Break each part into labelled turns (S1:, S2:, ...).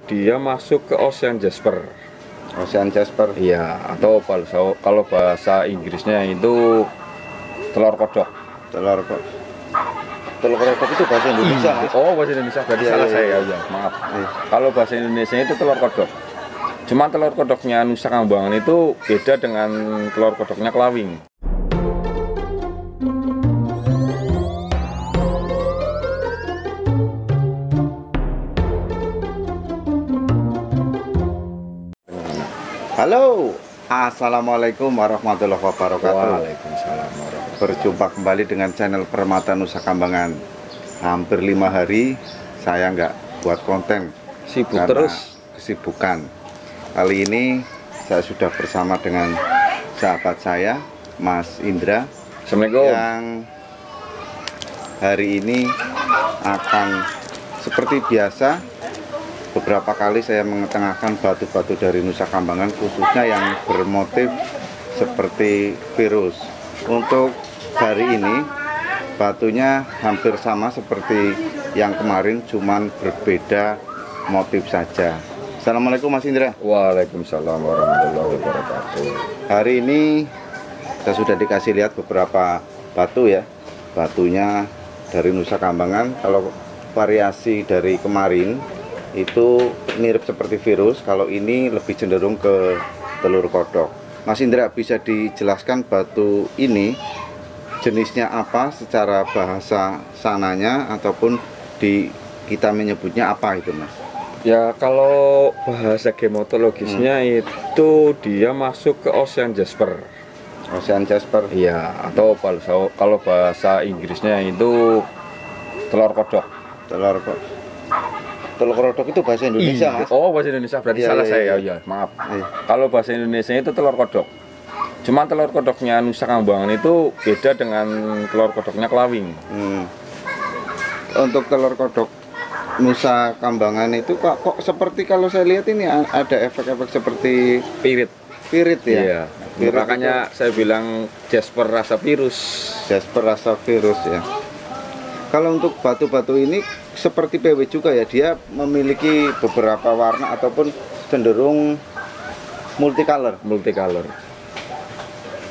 S1: Dia masuk ke Ocean Jasper.
S2: Ocean Jasper.
S1: Iya, atau kalau bahasa Inggrisnya itu telur kodok.
S2: Telur kodok itu bahasa Indonesia, Mas.
S1: Oh, bahasa Indonesia, berarti
S2: Iya,
S1: salah
S2: iya,
S1: saya
S2: iya.
S1: ya. Maaf.
S2: Iya.
S1: Kalau bahasa Indonesia itu telur kodok. Cuma telur kodoknya Nusa Kambangan itu beda dengan telur kodoknya Kelawing.
S2: Halo, assalamualaikum warahmatullahi wabarakatuh.
S1: Waalaikumsalam warahmatullahi wabarakatuh.
S2: Berjumpa kembali dengan channel Permata Nusa Kambangan. Hampir 5 hari saya nggak buat konten,
S1: Sibuk
S2: karena
S1: terus.
S2: kesibukan. Kali ini saya sudah bersama dengan sahabat saya, Mas Indra,
S1: Assalamualaikum.
S2: yang hari ini akan seperti biasa. Beberapa kali saya mengetengahkan batu-batu dari Nusa Kambangan, khususnya yang bermotif seperti virus. Untuk hari ini batunya hampir sama seperti yang kemarin, cuman berbeda motif saja. Assalamualaikum Mas Indra.
S1: Waalaikumsalam warahmatullahi wabarakatuh.
S2: Hari ini saya sudah dikasih lihat beberapa batu ya. Batunya dari Nusa Kambangan. Kalau variasi dari kemarin itu mirip seperti virus, kalau ini lebih cenderung ke telur kodok. Mas Indra, bisa dijelaskan batu ini jenisnya apa secara bahasa sananya, ataupun di kita menyebutnya apa itu, Mas?
S1: Ya, kalau bahasa gemotologisnya itu dia masuk ke Ocean Jasper.
S2: Ocean Jasper.
S1: Iya, atau kalau bahasa Inggrisnya itu telur kodok.
S2: Telur kodok itu bahasa Indonesia,
S1: Iya.
S2: Mas.
S1: Oh, bahasa Indonesia, berarti
S2: Iya,
S1: salah
S2: iya,
S1: saya
S2: iya.
S1: ya, maaf.
S2: Iya.
S1: Kalau bahasa Indonesia itu telur kodok. Cuma telur kodoknya Nusa Kambangan itu beda dengan telur kodoknya Kelawing.
S2: Untuk telur kodok Nusa Kambangan itu kok seperti, kalau saya lihat ini ada efek-efek seperti
S1: Pirit.
S2: pirit ya.
S1: Iya.
S2: Pirit
S1: Makanya saya bilang Jasper rasa virus.
S2: Jasper rasa virus ya. Kalau untuk batu-batu ini seperti PW juga ya, dia memiliki beberapa warna ataupun cenderung multicolor.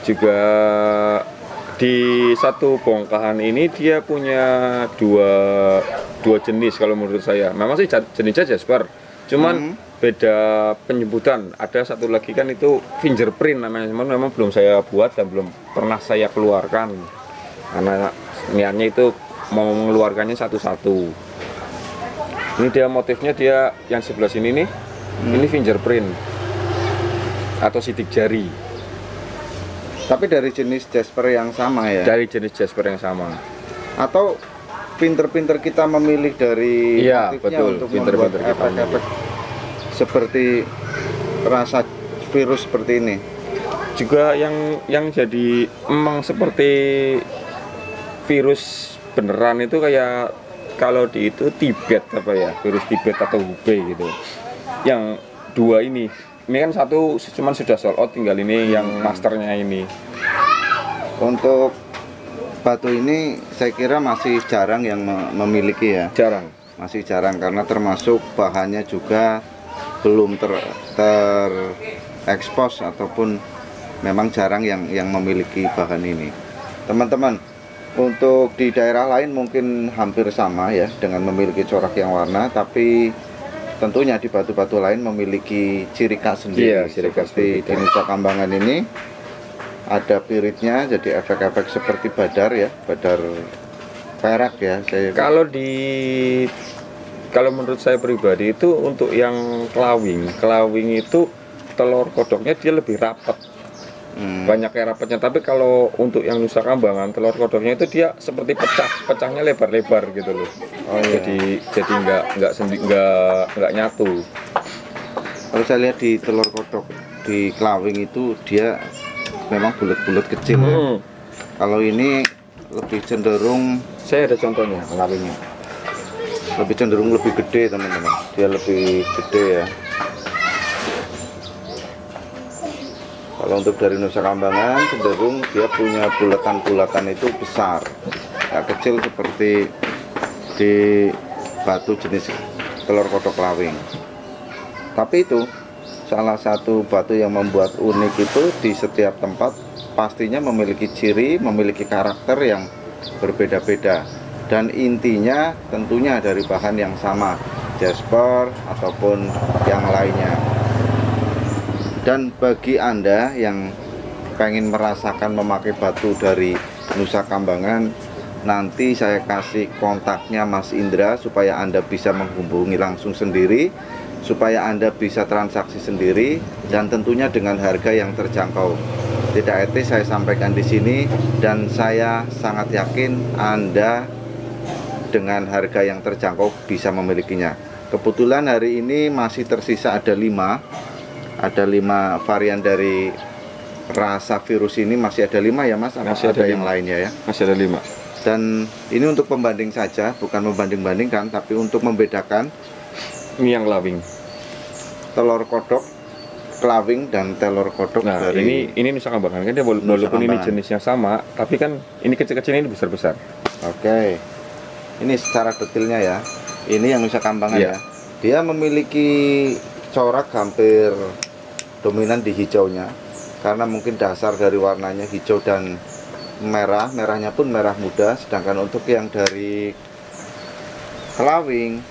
S1: Juga di satu bongkahan ini dia punya dua jenis kalau menurut saya. Memang sih jenisnya Jasper, cuman beda penyebutan. Ada satu lagi kan itu fingerprint namanya, cuman memang belum saya buat dan belum pernah saya keluarkan karena niatnya itu mau mengeluarkannya satu-satu. Ini dia motifnya, dia yang sebelah sini nih, ini fingerprint atau sidik jari.
S2: Tapi dari jenis Jasper yang sama ya.
S1: Dari jenis Jasper yang sama.
S2: Atau pinter-pinter kita memilih dari
S1: Iya,
S2: motifnya
S1: betul.
S2: untuk
S1: Pinter-pinter
S2: membuat
S1: kita
S2: efek-efek seperti rasa virus seperti ini.
S1: Juga yang jadi emang seperti virus beneran itu kayak kalau di itu Tibet apa ya, virus Tibet atau Hubei gitu. Yang dua ini kan satu cuman sudah sold out, tinggal ini yang masternya ini.
S2: Untuk batu ini saya kira masih jarang yang memiliki ya.
S1: Jarang.
S2: Masih jarang karena termasuk bahannya juga belum terekspos ataupun memang jarang yang memiliki bahan ini. Teman-teman, untuk di daerah lain mungkin hampir sama ya, dengan memiliki corak yang warna, tapi tentunya di batu-batu lain memiliki ciri khas sendiri.
S1: Iya, ciri khas
S2: seperti di Nusa Kambangan ini ada piritnya, jadi efek-efek seperti badar ya, badar perak ya.
S1: Kalau menurut saya pribadi itu untuk yang Kelawing itu telur kodoknya dia lebih rapat. Banyak yang rapatnya, tapi kalau untuk yang Nusa Kambangan telur kodoknya itu dia seperti pecahnya lebar-lebar gitu loh.
S2: Oh, iya.
S1: Jadi nggak nyatu.
S2: Kalau saya lihat di telur kodok di Kelawing itu dia memang bulat-bulat kecil ya. Kalau ini lebih cenderung,
S1: Saya ada contohnya Kelawingnya.
S2: lebih cenderung lebih gede teman-teman. Dia lebih gede ya. Kalau untuk dari Nusa Kambangan cenderung dia punya bulatan-bulatan itu besar, nggak kecil seperti di batu jenis telur kodok Kelawing. Tapi itu salah satu batu yang membuat unik itu di setiap tempat pastinya memiliki ciri, memiliki karakter yang berbeda-beda. Dan intinya tentunya dari bahan yang sama, jasper ataupun yang lainnya. Dan bagi Anda yang pengen merasakan memakai batu dari Nusa Kambangan, nanti saya kasih kontaknya Mas Indra supaya Anda bisa menghubungi langsung sendiri, supaya Anda bisa transaksi sendiri, dan tentunya dengan harga yang terjangkau. Tidak etis saya sampaikan di sini, dan saya sangat yakin Anda dengan harga yang terjangkau bisa memilikinya. Kebetulan hari ini masih tersisa ada 5 varian dari rasa virus ini, masih ada 5 ya Mas?
S1: Masih ada
S2: yang lainnya ya?
S1: Masih ada 5.
S2: Dan ini untuk pembanding saja, bukan membanding-bandingkan, tapi untuk membedakan
S1: Ini yang lawing.
S2: telur kodok, kelawing, dan telur kodok
S1: Nah,
S2: dari
S1: ini Nusa Kambangan kan dia walaupun ini
S2: Kambangan.
S1: jenisnya sama, tapi kan ini kecil-kecil, ini besar-besar.
S2: Oke. Ini secara detailnya ya. Ini yang Nusa Kambangan
S1: Iya.
S2: ya. Dia memiliki corak hampir dominan di hijaunya, karena mungkin dasar dari warnanya hijau dan merah, merahnya pun merah muda. Sedangkan untuk yang dari kelawing,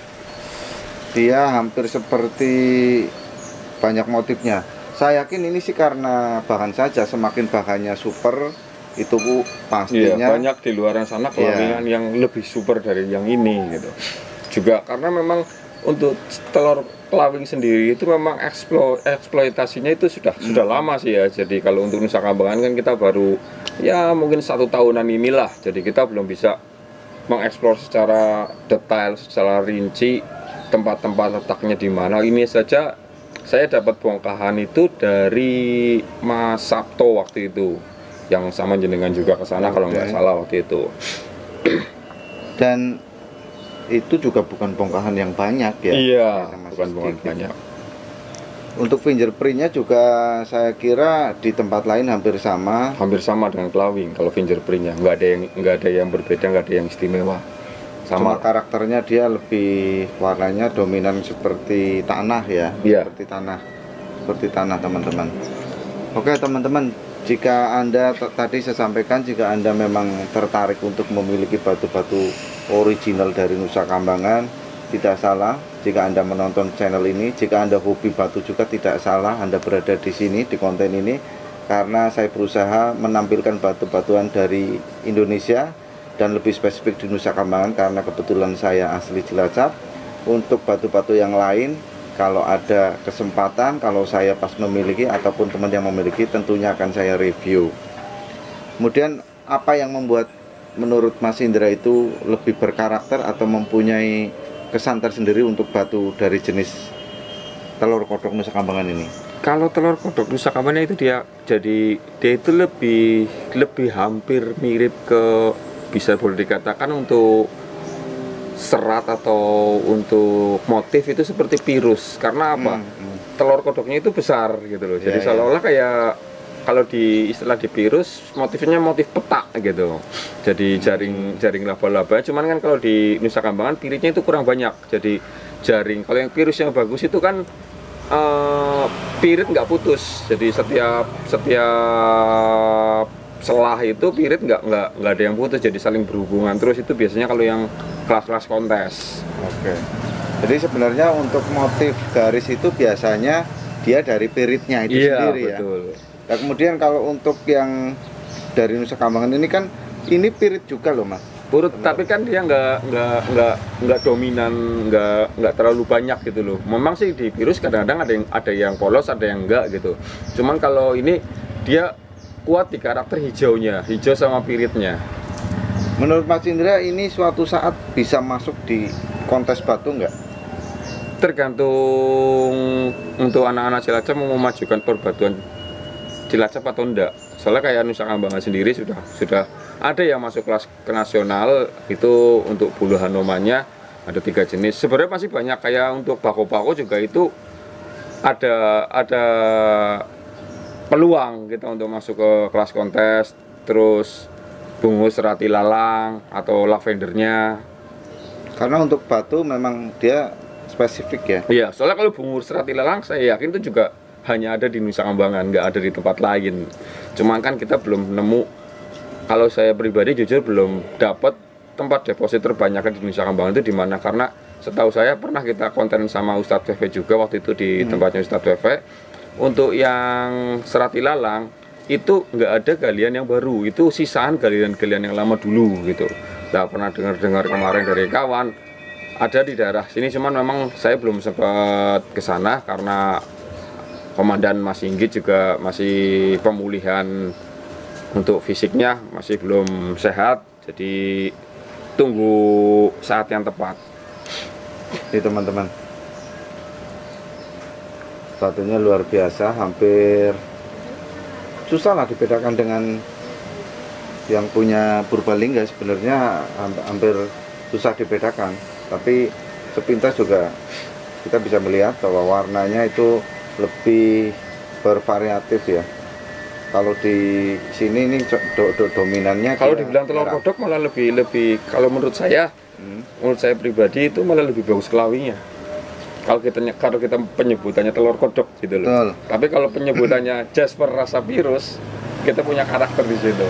S2: dia hampir seperti banyak motifnya. Saya yakin ini sih karena bahan saja, semakin bahannya super itu
S1: Iya,
S2: pastinya
S1: banyak di luar sana kelawingan yang lebih super dari yang ini gitu. Juga karena memang untuk telur kelawing sendiri itu memang eksploitasinya itu sudah lama sih ya. Jadi kalau untuk Nusa Kambangan kan kita baru ya mungkin 1 tahunan inilah. Jadi kita belum bisa mengeksplor secara detail, secara rinci tempat-tempat letaknya di mana. Ini saja saya dapat bongkahan itu dari Mas Sabto waktu itu, yang sama jenengan juga ke sana kalau nggak salah waktu itu.
S2: Dan itu juga bukan bongkahan yang banyak ya.
S1: Iya,
S2: Masih
S1: bukan bongkahan
S2: sedikit.
S1: banyak.
S2: Untuk fingerprintnya juga saya kira di tempat lain hampir sama.
S1: Hampir sama dengan kelawing kalau fingerprintnya, nggak ada yang berbeda, nggak ada yang istimewa.
S2: Cuma
S1: Sama.
S2: karakternya dia lebih warnanya dominan seperti tanah ya.
S1: Iya.
S2: Seperti tanah teman-teman. Oke teman-teman, jika Anda tadi saya sampaikan, jika Anda memang tertarik untuk memiliki batu-batu original dari Nusa Kambangan, tidak salah jika Anda menonton channel ini. Jika Anda hobi batu juga tidak salah Anda berada di sini, di konten ini, karena saya berusaha menampilkan batu-batuan dari Indonesia dan lebih spesifik di Nusa Kambangan karena kebetulan saya asli Cilacap. Untuk batu-batu yang lain, kalau ada kesempatan, kalau saya pas memiliki ataupun teman yang memiliki, tentunya akan saya review. Kemudian apa yang membuat menurut Mas Indra itu lebih berkarakter atau mempunyai kesan tersendiri untuk batu dari jenis telur kodok Nusa Kambangan ini?
S1: Kalau telur kodok Nusa Kambangan itu dia itu lebih hampir mirip ke, bisa boleh dikatakan untuk serat atau untuk motif itu seperti virus. Karena apa? Telur kodoknya itu besar gitu loh. Jadi seolah-olah kayak kalau di istilah di virus motifnya motif petak gitu. Jadi jaring laba-laba. Cuman kan kalau di Nusa Kambangan piritnya itu kurang banyak. Jadi jaring. Kalau yang virus yang bagus itu kan pirit nggak putus. Jadi setiap selah itu pirit nggak ada yang putus, jadi saling berhubungan terus. Itu biasanya kalau yang kelas-kelas kontes.
S2: Oke. Jadi sebenarnya untuk motif garis itu biasanya dia dari piritnya itu sendiri
S1: betul.
S2: ya. Nah, kemudian kalau untuk yang dari Nusa Kambangan ini kan ini pirit juga loh Mas.
S1: Purut, tapi kan dia nggak dominan, nggak terlalu banyak gitu loh. Memang sih di virus kadang-kadang ada yang polos, ada yang enggak gitu. Cuman kalau ini dia kuat di karakter hijaunya, hijau sama piritnya.
S2: Menurut Mas Indra ini suatu saat bisa masuk di kontes batu nggak?
S1: Tergantung untuk anak-anak Cilacap mau memajukan perbatuan Cilacap atau enggak. Soalnya kayak Nusa Kambangan sendiri sudah ada yang masuk kelas ke nasional itu untuk bulu hanomannya ada 3 jenis. Sebenarnya masih banyak, kayak untuk bako-bako juga itu ada peluang kita untuk masuk ke kelas kontes. Terus bungus serati lalang atau lavendernya.
S2: Karena untuk batu memang dia spesifik ya.
S1: Iya, soalnya kalau bungur serat ilalang saya yakin itu juga hanya ada di Nusa Kambangan, nggak ada di tempat lain. Cuman kan kita belum nemu, kalau saya pribadi jujur belum dapat tempat deposit terbanyak di Nusa Kambangan itu di mana, karena setahu saya pernah kita konten sama Ustadz Fefe juga waktu itu di tempatnya Ustadz Fefe. Untuk yang serat ilalang itu nggak ada galian yang baru, itu sisaan galian-galian yang lama dulu gitu. Nah, pernah dengar-dengar kemarin dari kawan ada di daerah sini, cuman memang saya belum sempat ke sana karena Komandan Mas Inggit juga masih pemulihan untuk fisiknya, masih belum sehat, jadi tunggu saat yang tepat.
S2: Ini teman-teman, batunya luar biasa, hampir susah lah dibedakan dengan yang punya Purbalingga. Sebenarnya hampir susah dibedakan, tapi sepintas juga kita bisa melihat bahwa warnanya itu lebih bervariatif ya. Kalau di sini ini dominannya,
S1: kalau dibilang telur kodok malah lebih kalau menurut saya pribadi itu malah lebih bagus kelawinya. Kalau kita penyebutannya telur kodok gitu loh.
S2: Betul.
S1: Tapi kalau penyebutannya Jasper rasa virus, kita punya karakter di situ.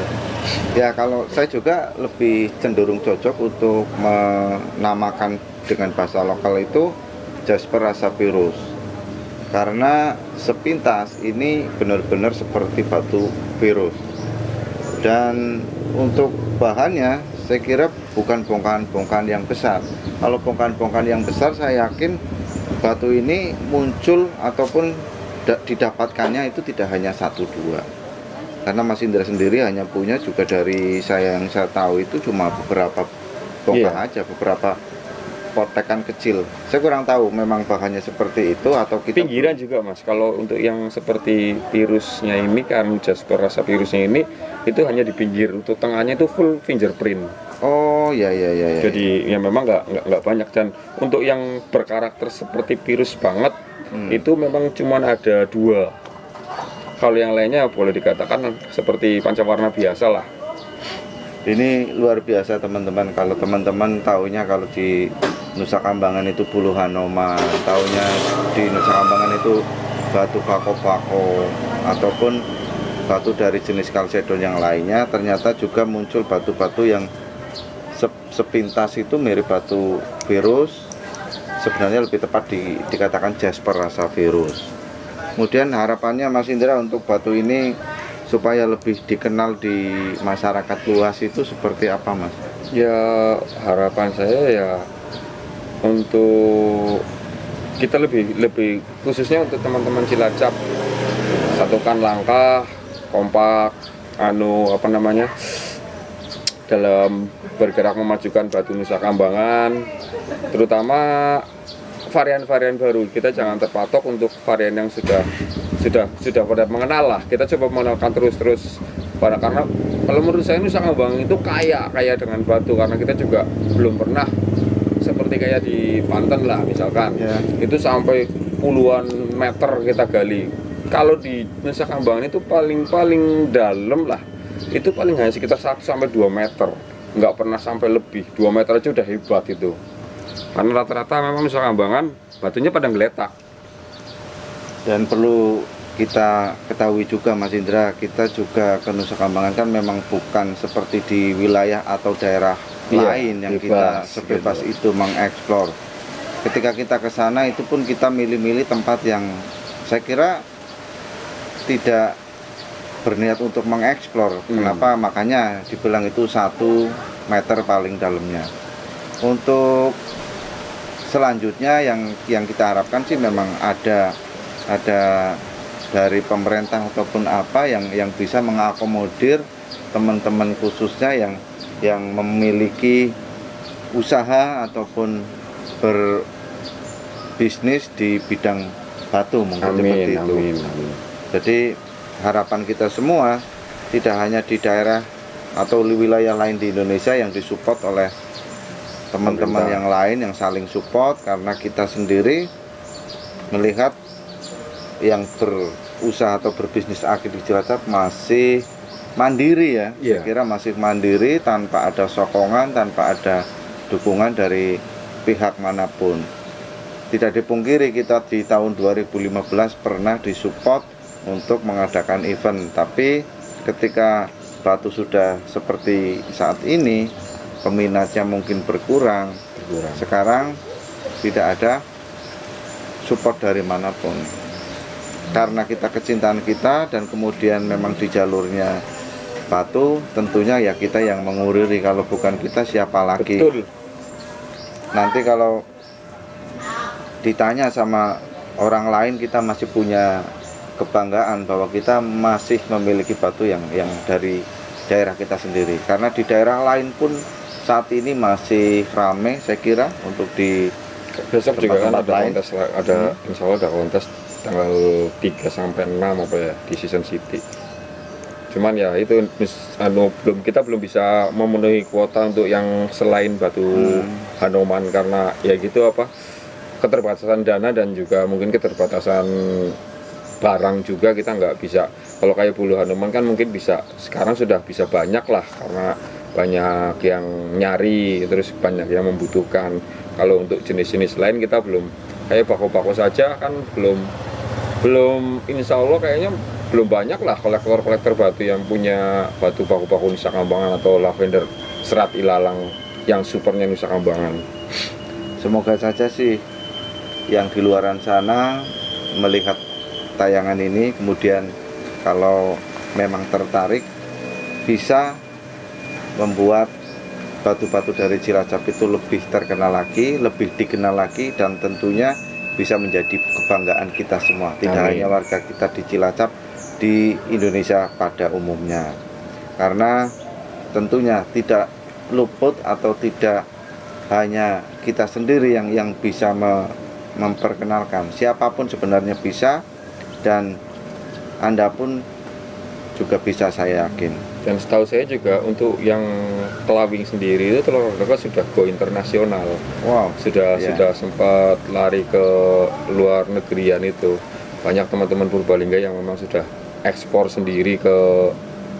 S2: Ya, kalau saya juga lebih cenderung cocok untuk menamakan dengan bahasa lokal itu Jasper rasa virus. Karena sepintas ini benar-benar seperti batu virus. Dan untuk bahannya saya kira bukan bongkahan-bongkahan yang besar. Kalau bongkahan-bongkahan yang besar saya yakin batu ini muncul ataupun didapatkannya itu tidak hanya 1-2. Karena Mas Indra sendiri hanya punya juga dari yang saya tahu itu cuma beberapa bongkah aja, beberapa potekan kecil. Saya kurang tahu memang bahannya seperti itu atau kita
S1: pinggiran juga Mas. Kalau untuk yang seperti virusnya ini kan Jasper rasa virusnya ini itu hanya di pinggir, untuk tengahnya itu full fingerprint.
S2: Oh ya.
S1: Jadi ya memang nggak banyak, dan untuk yang berkarakter seperti virus banget itu memang cuma ada 2. Kalau yang lainnya boleh dikatakan seperti pancawarna biasa lah.
S2: Ini luar biasa teman-teman. Kalau teman-teman taunya kalau di Nusa Kambangan itu bulu Hanoman, taunya di Nusa Kambangan itu batu bako-bako ataupun batu dari jenis kalsedon yang lainnya, ternyata juga muncul batu-batu yang sepintas itu mirip batu virus. Sebenarnya lebih tepat dikatakan Jasper rasa virus. Kemudian harapannya Mas Indra untuk batu ini supaya lebih dikenal di masyarakat luas itu seperti apa Mas?
S1: Ya harapan saya ya untuk kita lebih khususnya untuk teman-teman Cilacap, satukan langkah, kompak, dalam bergerak memajukan batu Nusa Kambangan, terutama varian-varian baru. Kita jangan terpatok untuk varian yang sudah pada mengenal lah. Kita coba mengenalkan terus karena kalau menurut saya Nusa Kambangan itu kaya dengan batu, karena kita juga belum pernah seperti kayak di Banten lah misalkan. Itu sampai puluhan meter kita gali. Kalau di Nusa Kambangan itu paling dalam lah, itu paling hanya sekitar 1-2 meter, nggak pernah sampai lebih. 2 meter aja udah hebat itu. Karena rata-rata memang Nusa Kambangan batunya pada geletak.
S2: Dan perlu kita ketahui juga Mas Indra, kita juga ke Nusa Kambangan kan memang bukan seperti di wilayah atau daerah lain yang kita sebebas itu mengeksplor. Ketika kita ke sana itu pun kita milih-milih tempat yang saya kira tidak berniat untuk mengeksplor. Kenapa? Makanya dibilang itu 1 meter paling dalamnya. Untuk selanjutnya yang kita harapkan sih memang ada dari pemerintah ataupun apa yang bisa mengakomodir teman-teman khususnya yang memiliki usaha ataupun berbisnis di bidang batu mungkin seperti itu. Amin. Jadi harapan kita semua tidak hanya di daerah atau di wilayah lain di Indonesia yang disupport oleh teman-teman yang lain yang saling support, karena kita sendiri melihat yang berusaha atau berbisnis aktif di Cilacap masih mandiri ya. Saya kira masih mandiri tanpa ada sokongan, tanpa ada dukungan dari pihak manapun. tidak dipungkiri kita di tahun 2015 pernah disupport untuk mengadakan event, tapi ketika batu sudah seperti saat ini, peminatnya mungkin berkurang. Sekarang tidak ada support dari manapun. Karena kita kecintaan kita dan kemudian memang di jalurnya batu, tentunya ya kita yang menguriri. Kalau bukan kita siapa lagi?
S1: Betul.
S2: Nanti kalau ditanya sama orang lain, kita masih punya kebanggaan bahwa kita masih memiliki batu yang dari daerah kita sendiri. Karena di daerah lain pun saat ini masih ramai, saya kira, untuk di
S1: besok juga kan ada
S2: lain.
S1: kontes, insya Allah ada kontes tanggal 3 sampai 6 apa ya di Season City. Cuman ya itu kita belum bisa memenuhi kuota untuk yang selain batu Hanuman, karena ya gitu keterbatasan dana dan juga mungkin keterbatasan barang juga. Kita nggak bisa, kalau kayak bulu Hanuman kan mungkin bisa, sekarang sudah bisa banyak lah karena banyak yang nyari, terus banyak yang membutuhkan. Kalau untuk jenis-jenis lain kita belum, kayak bako-bako saja kan belum insya Allah kayaknya belum banyak lah kolektor-kolektor batu yang punya batu bako-bako Nusa Kambangan atau lavender serat ilalang yang supernya Nusa Kambangan.
S2: Semoga saja sih yang di luaran sana melihat tayangan ini, kemudian kalau memang tertarik bisa membuat batu-batu dari Cilacap itu lebih terkenal lagi, lebih dikenal lagi, dan tentunya bisa menjadi kebanggaan kita semua. Tidak
S1: Amin.
S2: hanya warga kita di Cilacap, di Indonesia pada umumnya. Karena tentunya tidak luput atau tidak hanya kita sendiri yang bisa memperkenalkan. Siapapun sebenarnya bisa, dan Anda pun juga bisa, saya yakin.
S1: Dan setahu saya juga untuk yang kelawing sendiri itu telur dadar sudah go internasional.
S2: Wow,
S1: Sudah sempat lari ke luar negerian itu. Banyak teman-teman Purbalingga yang memang sudah ekspor sendiri ke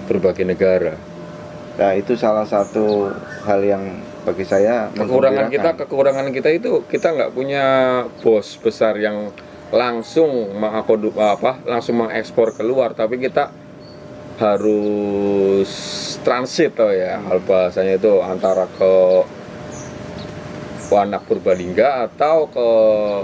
S1: berbagai negara.
S2: Nah, itu salah satu hal yang bagi saya
S1: Kekurangan kita itu kita nggak punya bos besar yang langsung langsung mengekspor keluar, tapi kita harus transit hal bahasanya itu antara ke anak Purbalingga atau ke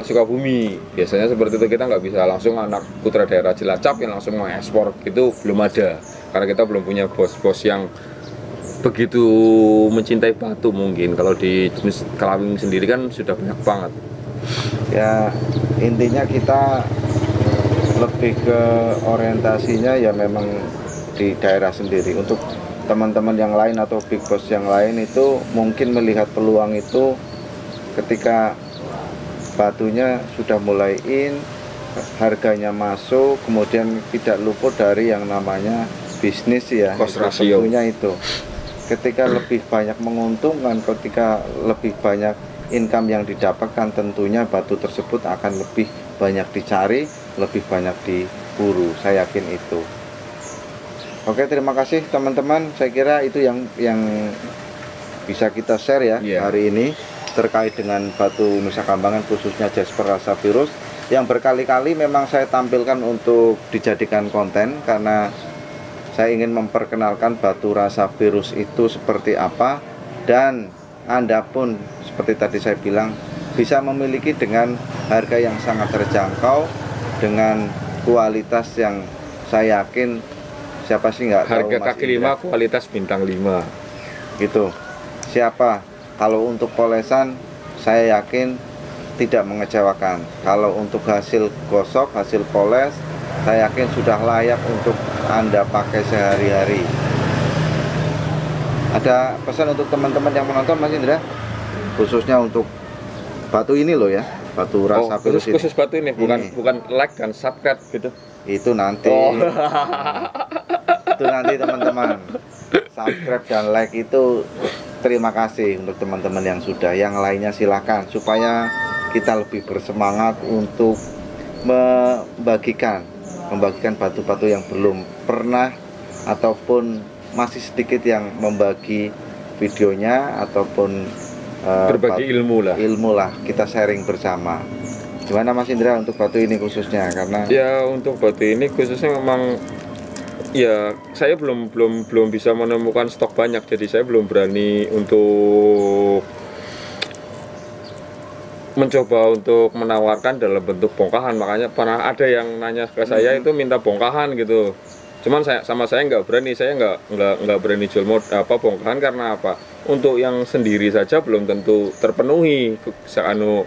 S1: Sukabumi. Biasanya seperti itu, kita nggak bisa langsung anak putra daerah Cilacap yang langsung mengekspor, itu belum ada karena kita belum punya bos-bos yang begitu mencintai batu. Mungkin kalau di jenis kelawing sendiri kan sudah banyak banget.
S2: Ya, intinya kita lebih ke orientasinya ya memang di daerah sendiri. Untuk teman-teman yang lain atau big boss yang lain itu mungkin melihat peluang itu ketika batunya sudah mulai harganya masuk, kemudian tidak luput dari yang namanya bisnis ya,
S1: Cost ratio.
S2: tentunya itu ketika lebih banyak menguntungkan, ketika lebih banyak income yang didapatkan, tentunya batu tersebut akan lebih banyak dicari, lebih banyak diburu. Saya yakin itu. Oke, terima kasih teman-teman. Saya kira itu yang bisa kita share ya hari ini terkait dengan batu Nusa Kambangan, khususnya Jasper Rasa Virus, yang berkali-kali memang saya tampilkan untuk dijadikan konten karena saya ingin memperkenalkan batu Rasa Virus itu seperti apa, dan Anda pun seperti tadi saya bilang bisa memiliki dengan harga yang sangat terjangkau, dengan kualitas yang saya yakin siapa sih nggak tahu
S1: Harga kaki 5, kualitas bintang 5
S2: gitu. Siapa? Kalau untuk polesan saya yakin tidak mengecewakan. Kalau untuk hasil gosok, hasil poles, saya yakin sudah layak untuk Anda pakai sehari-hari. Ada pesan untuk teman-teman yang menonton, Mas Indra? Khususnya untuk batu ini loh ya, batu Rasa Virus
S1: khusus batu ini, bukan like dan subscribe gitu.
S2: Itu nanti. Itu nanti teman-teman. Subscribe dan like itu terima kasih untuk teman-teman yang sudah. Yang lainnya silakan supaya kita lebih bersemangat untuk membagikan batu-batu yang belum pernah ataupun masih sedikit yang membagi videonya ataupun
S1: berbagi ilmu lah.
S2: Ilmu lah, kita sharing bersama. Gimana Mas Indra untuk batu ini khususnya? Karena
S1: Ya untuk batu ini khususnya memang ya saya belum bisa menemukan stok banyak, jadi saya belum berani untuk mencoba untuk menawarkan dalam bentuk bongkahan. Makanya pernah ada yang nanya ke saya itu minta bongkahan gitu. Cuman saya nggak berani, saya nggak berani jual bongkahan karena apa? Untuk yang sendiri saja belum tentu terpenuhi.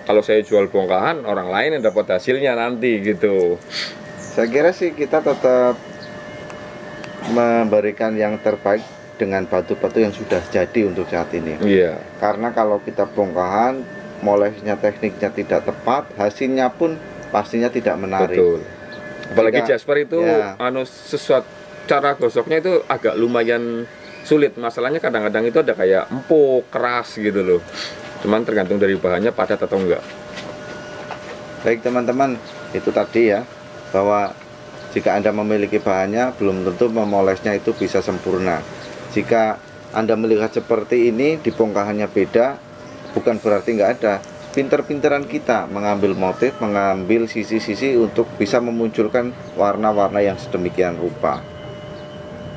S1: Kalau saya jual bongkahan, orang lain yang dapat hasilnya nanti gitu.
S2: saya kira sih kita tetap memberikan yang terbaik dengan batu-batu yang sudah jadi untuk saat ini.
S1: Iya.
S2: Karena kalau kita bongkahan, molesnya tekniknya tidak tepat, hasilnya pun pastinya tidak menarik.
S1: Betul. Apalagi
S2: Jika-
S1: Jasper itu
S2: ya.
S1: sesuatu cara gosoknya itu agak lumayan sulit. Masalahnya kadang-kadang itu ada kayak empuk, keras gitu loh. Cuman tergantung dari bahannya padat atau enggak.
S2: Baik teman-teman, itu tadi ya, bahwa jika Anda memiliki bahannya, belum tentu memolesnya itu bisa sempurna. Jika Anda melihat seperti ini, di bongkahannya beda, bukan berarti nggak ada. Pinter-pinteran kita mengambil motif, mengambil sisi-sisi untuk bisa memunculkan warna-warna yang sedemikian rupa.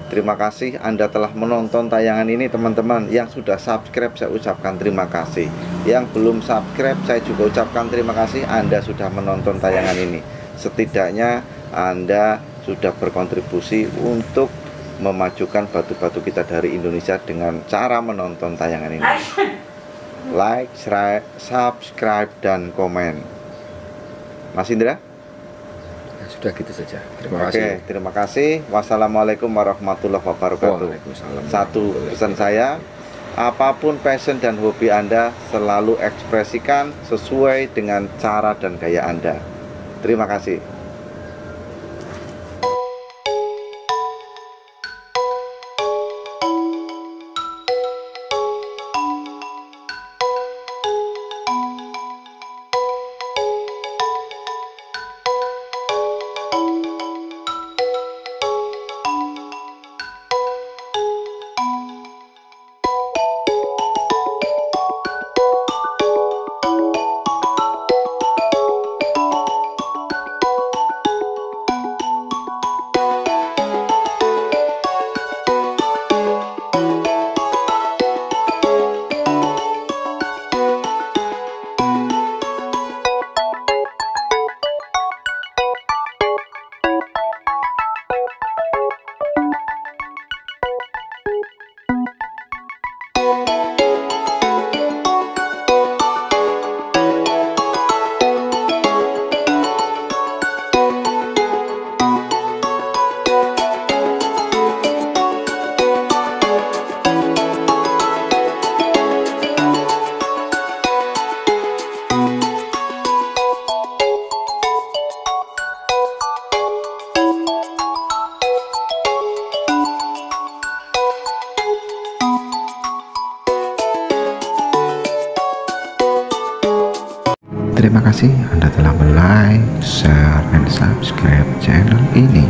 S2: Terima kasih Anda telah menonton tayangan ini teman-teman. Yang sudah subscribe saya ucapkan terima kasih. Yang belum subscribe saya juga ucapkan terima kasih Anda sudah menonton tayangan ini. Setidaknya Anda sudah berkontribusi untuk memajukan batu-batu kita dari Indonesia dengan cara menonton tayangan ini. Like, subscribe, dan komen. Mas Indra?
S1: Sudah gitu saja. Terima
S2: Oke,
S1: kasih.
S2: terima kasih. Wassalamualaikum warahmatullahi wabarakatuh.
S1: Waalaikumsalam.
S2: Satu pesan saya, apapun passion dan hobi Anda, selalu ekspresikan sesuai dengan cara dan gaya Anda. Terima kasih. Terima kasih Anda telah like, share, dan subscribe channel ini.